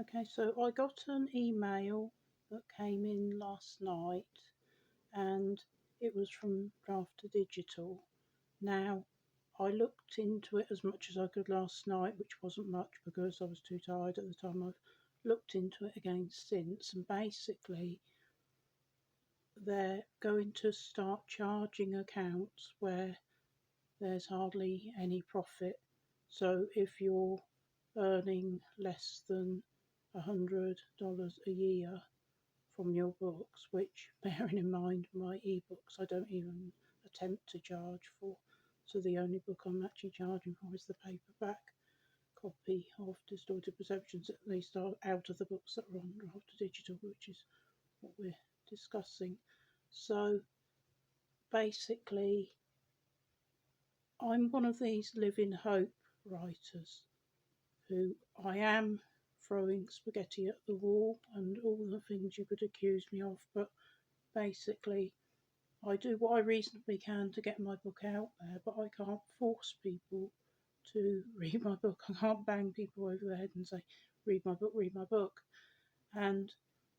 Okay, so I got an email that came in last night and it was from Drafter Digital. Now, I looked into it as much as I could last night, which wasn't much because I was too tired at the time. I've looked into it again since, and basically, they're going to start charging accounts where there's hardly any profit. So if you're earning less than $100 a year from your books, which, bearing in mind my ebooks, I don't even attempt to charge for. So the only book I'm actually charging for is the paperback copy of Distorted Perceptions, at least out of the books that are on Drafter Digital, which is what we're discussing. So basically, I'm one of these living hope writers who I am throwing spaghetti at the wall and all the things you could accuse me of, but basically, I do what I reasonably can to get my book out there, but I can't force people to read my book. I can't bang people over the head and say, read my book, read my book. And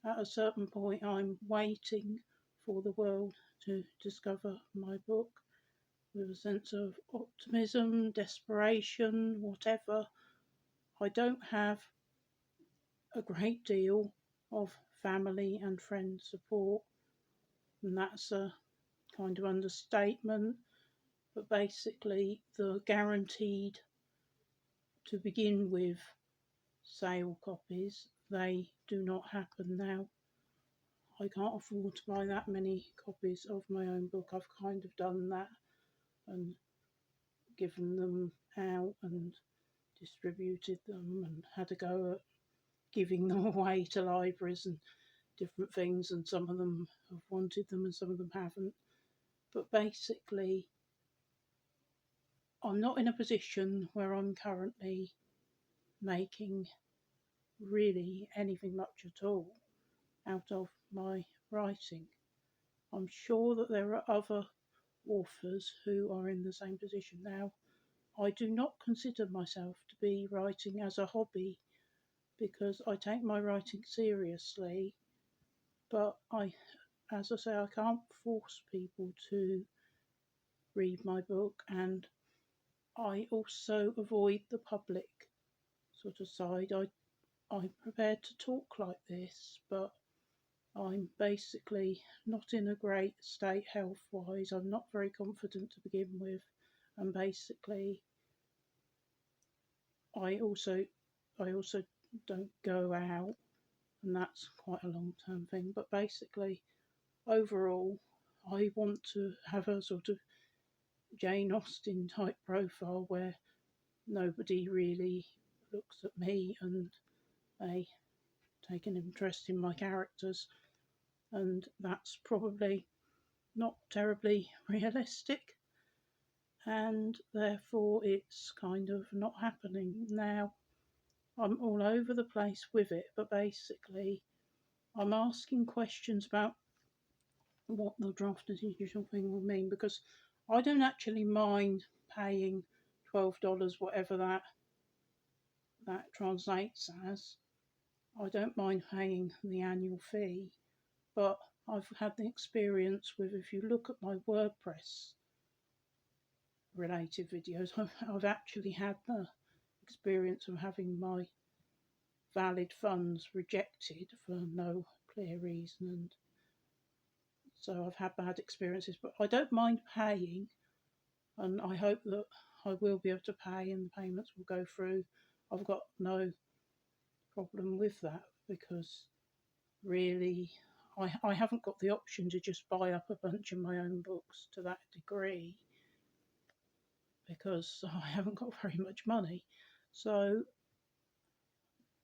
at a certain point, I'm waiting for the world to discover my book with a sense of optimism, desperation, whatever. I don't have a great deal of family and friend support, and that's a kind of understatement. But basically, the guaranteed to begin with sale copies, they do not happen now. I can't afford to buy that many copies of my own book. I've kind of done that and given them out and distributed them and had a go at giving them away to libraries and different things, and some of them have wanted them and some of them haven't. But basically, I'm not in a position where I'm currently making really anything much at all out of my writing. I'm sure that there are other authors who are in the same position now. I do not consider myself to be writing as a hobby because I take my writing seriously, but as I say, I can't force people to read my book, and I also avoid the public sort of side. I'm prepared to talk like this, but I'm basically not in a great state health wise. I'm not very confident to begin with, and basically, I also I also don't go out, and that's quite a long term thing. But basically, overall, I want to have a sort of Jane Austen type profile where nobody really looks at me and they take an interest in my characters, and that's probably not terribly realistic, and therefore it's kind of not happening. Now, I'm all over the place with it, but basically, I'm asking questions about what the draft digital thing will mean because I don't actually mind paying $12, whatever that translates as. I don't mind paying the annual fee, but I've had the experience with, if you look at my WordPress related videos, I've actually had the experience of having my valid funds rejected for no clear reason, and so I've had bad experiences, but I don't mind paying, and I hope that I will be able to pay and the payments will go through. I've got no problem with that because really I haven't got the option to just buy up a bunch of my own books to that degree because I haven't got very much money. So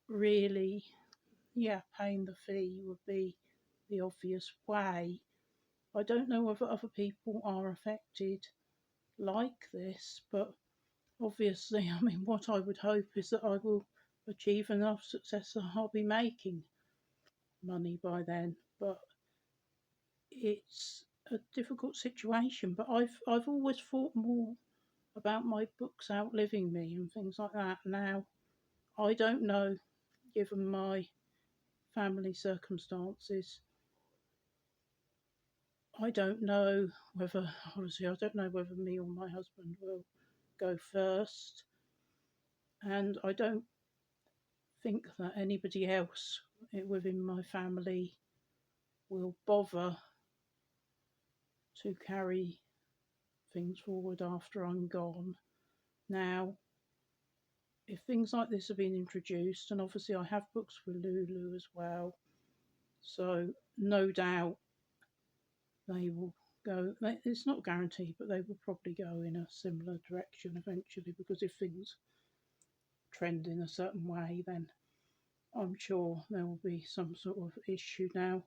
really, yeah, paying the fee would be the obvious way. I don't know whether other people are affected like this, but obviously, I mean, what I would hope is that I will achieve enough success that I'll be making money by then. But it's a difficult situation. But I've always thought more about my books outliving me and things like that. Now, I don't know given my family circumstances, I don't know whether, obviously, I don't know whether me or my husband will go first, and I don't think that anybody else within my family will bother to carry things forward after I'm gone. Now, if things like this have been introduced, and obviously I have books for Lulu as well, so no doubt they will go. It's not guaranteed, but they will probably go in a similar direction eventually, because if things trend in a certain way, then I'm sure there will be some sort of issue. Now,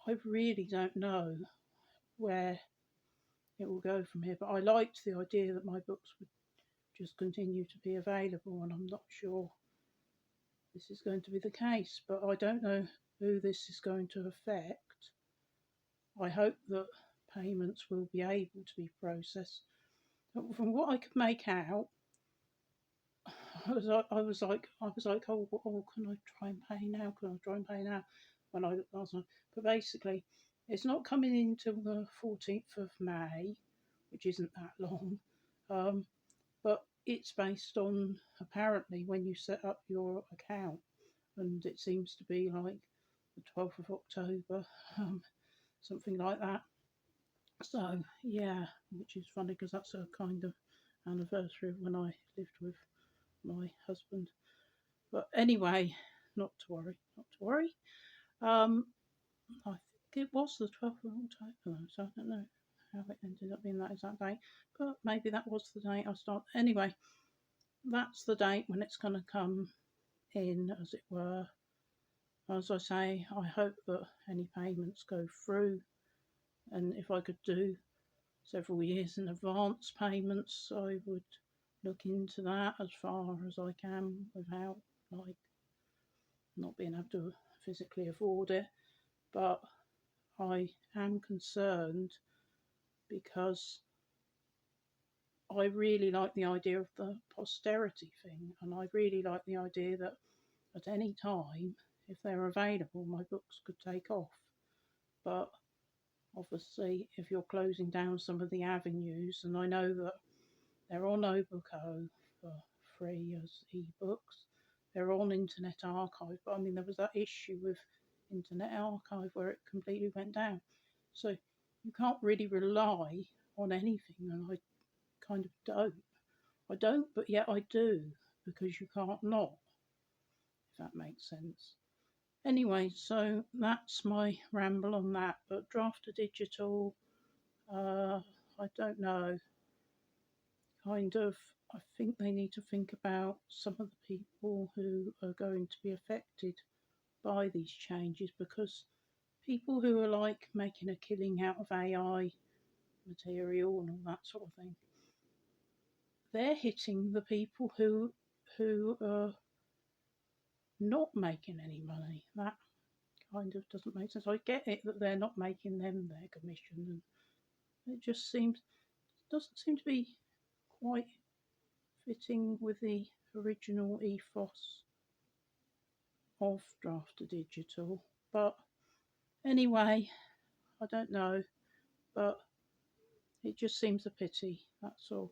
I really don't know where it will go from here, but I liked the idea that my books would just continue to be available, and I'm not sure this is going to be the case, but I don't know who this is going to affect. I hope that payments will be able to be processed. But from what I could make out, I was like, oh, can I try and pay now? Can I try and pay now? When I last night, but basically, it's not coming in till the 14th of May, which isn't that long. But it's based on apparently when you set up your account, and it seems to be like the 12th of October, something like that. So, yeah, which is funny because that's a kind of anniversary of when I lived with my husband. But anyway, not to worry, not to worry. I think it was the 12th of October, so I don't know how it ended up being that exact date, but maybe that was the date I started. Anyway, that's the date when it's going to come in, as it were. As I say, I hope that any payments go through, and if I could do several years in advance payments, I would look into that as far as I can without like not being able to physically afford it. But I am concerned because I really like the idea of the posterity thing, and I really like the idea that at any time, if they're available, my books could take off. But obviously, if you're closing down some of the avenues, and I know that they're on Oberko for free as ebooks, they're on Internet Archive, but I mean, there was that issue with Internet Archive where it completely went down. So you can't really rely on anything, and I kind of don't. I don't, but yet I do, because you can't not, if that makes sense. Anyway, so that's my ramble on that. But Draft2Digital, I don't know. Kind of, I think they need to think about some of the people who are going to be affected by these changes, because people who are like making a killing out of AI material and all that sort of thing, they're hitting the people who are not making any money. That kind of doesn't make sense. I get it that they're not making them their commission, and it just doesn't seem to be quite fitting with the original ethos of Draft2Digital. But anyway, I don't know, but it just seems a pity, that's all.